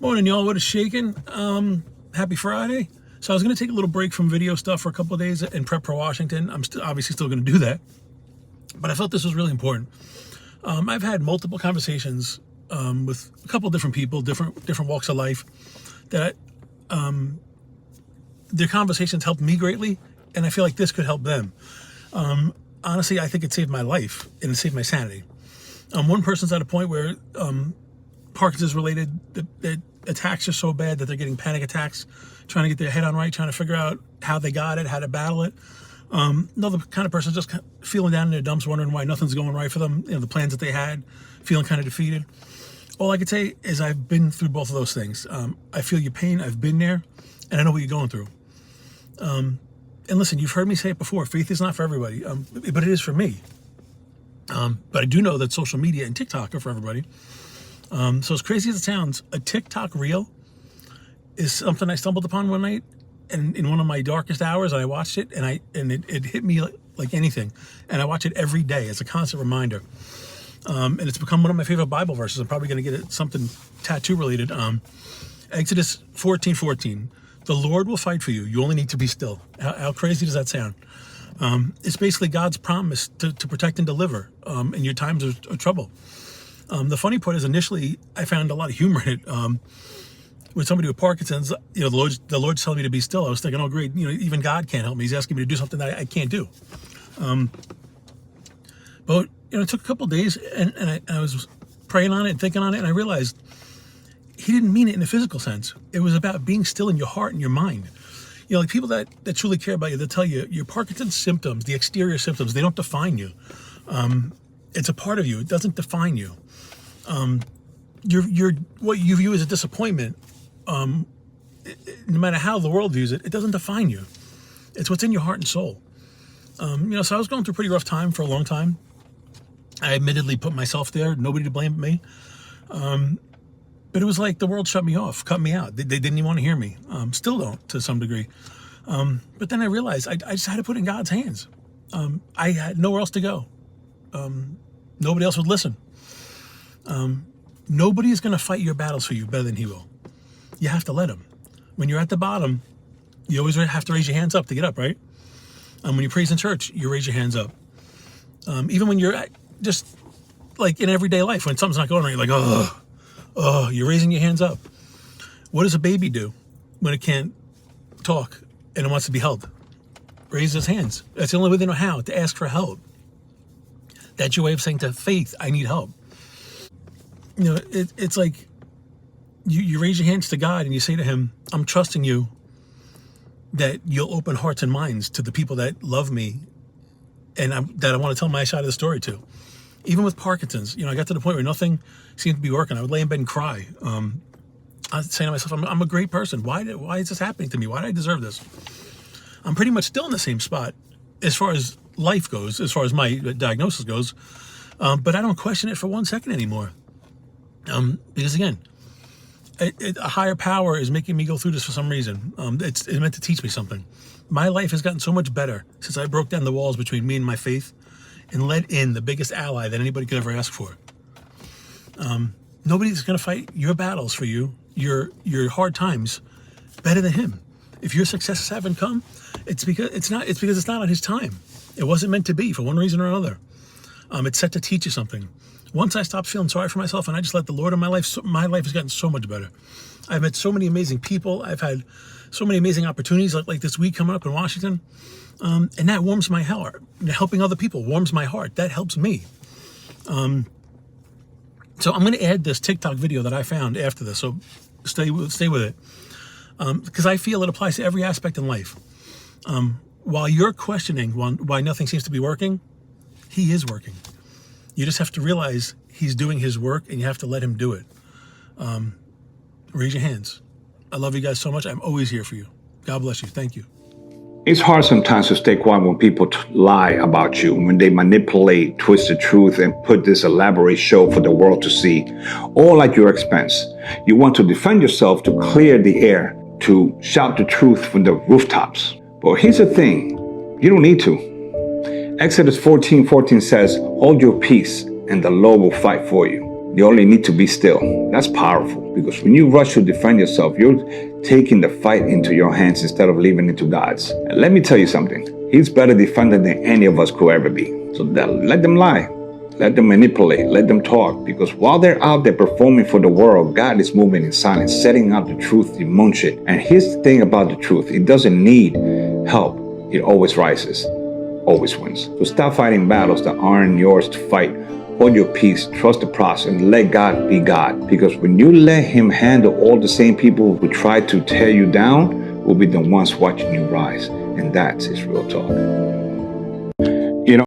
Morning, y'all. What is shaking? Happy Friday. So I was going to take a little break from video stuff for a couple of days and prep for Washington. I'm obviously still going to do that, but I felt this was really important. I've had multiple conversations with a couple of different people, different walks of life. That their conversations helped me greatly, and I feel like this could help them. Honestly, I think it saved my life and it saved my sanity. One person's at a point where Parkinson's related, the attacks are so bad that they're getting panic attacks, trying to get their head on right, trying to figure out how they got it, how to battle it. Another kind of person just feeling down in their dumps, wondering why nothing's going right for them, the plans that they had, feeling kind of defeated. All I could say is I've been through both of those things. I feel your pain, I've been there, and I know what you're going through. And listen, you've heard me say it before, faith is not for everybody, but it is for me. But I do know that social media and TikTok are for everybody. So as crazy as it sounds, a TikTok reel is something I stumbled upon one night and in one of my darkest hours, and I watched it and it hit me like anything. And I watch it every day as a constant reminder. And it's become one of my favorite Bible verses. I'm probably going to get it something tattoo related. Exodus 14:14. The Lord will fight for you. You only need to be still. How crazy does that sound? It's basically God's promise to protect and deliver in your times of trouble. The funny part is initially I found a lot of humor in it. With somebody with Parkinson's, the Lord's telling me to be still. I was thinking, oh great, even God can't help me. He's asking me to do something that I can't do. But it took a couple of days, and I was praying on it and thinking on it, and I realized he didn't mean it in a physical sense. It was about being still in your heart and your mind. Like people that truly care about you, they'll tell you your Parkinson's symptoms, the exterior symptoms, they don't define you. It's a part of you. It doesn't define you. You're what you view as a disappointment, no matter how the world views it, it doesn't define you. It's what's in your heart and soul. So I was going through a pretty rough time for a long time. I admittedly put myself there, nobody to blame but me. But it was like the world shut me off, cut me out. They didn't even want to hear me. Still don't, to some degree. But then I realized I just had to put it in God's hands. I had nowhere else to go. Nobody else would listen. Nobody is going to fight your battles for you better than he will. You have to let him. When you're at the bottom, you always have to raise your hands up to get up, right? When you praise in church, you raise your hands up. Even when you're just like in everyday life, when something's not going right, you're like, oh, you're raising your hands up. What does a baby do when it can't talk and it wants to be held? Raise its hands. That's the only way they know how, to ask for help. That's your way of saying to faith, I need help. It's like you raise your hands to God and you say to him, I'm trusting you that you'll open hearts and minds to the people that love me and that I want to tell my side of the story to. Even with Parkinson's, I got to the point where nothing seemed to be working. I would lay in bed and cry. I was saying to myself, I'm a great person. Why is this happening to me? Why do I deserve this? I'm pretty much still in the same spot as far as life goes, as far as my diagnosis goes. But I don't question it for 1 second anymore. Because again, a higher power is making me go through this for some reason. It's meant to teach me something. My life has gotten so much better since I broke down the walls between me and my faith and let in the biggest ally that anybody could ever ask for. Nobody's going to fight your battles for you, your hard times, better than him. If your successes haven't come, it's because it's not on his time. It wasn't meant to be for one reason or another. It's set to teach you something. Once I stopped feeling sorry for myself and I just let the Lord in my life has gotten so much better. I've met so many amazing people. I've had so many amazing opportunities like this week coming up in Washington. And that warms my heart. Helping other people warms my heart. That helps me. So I'm going to add this TikTok video that I found after this. So stay with it. Because I feel it applies to every aspect in life. While you're questioning why nothing seems to be working, he is working. You just have to realize he's doing his work and you have to let him do it. Raise your hands. I love you guys so much. I'm always here for you. God bless you. Thank you. It's hard sometimes to stay quiet when people lie about you, when they manipulate, twist the truth, and put this elaborate show for the world to see, all at your expense. You want to defend yourself, to clear the air, to shout the truth from the rooftops. But here's the thing, you don't need to. Exodus 14:14 says, hold your peace and the Lord will fight for you. You only need to be still. That's powerful, because when you rush to defend yourself, you're taking the fight into your hands instead of leaving it to God's. And let me tell you something. He's better defender than any of us could ever be. So let them lie. Let them manipulate. Let them talk. Because while they're out there performing for the world, God is moving in silence, setting out the truth in motion. And here's the thing about the truth. It doesn't need help. It always rises, always wins. So stop fighting battles that aren't yours to fight. Hold your peace, trust the process, and let God be God. Because when you let Him handle all the same people who try to tear you down, will be the ones watching you rise. And that's His real talk.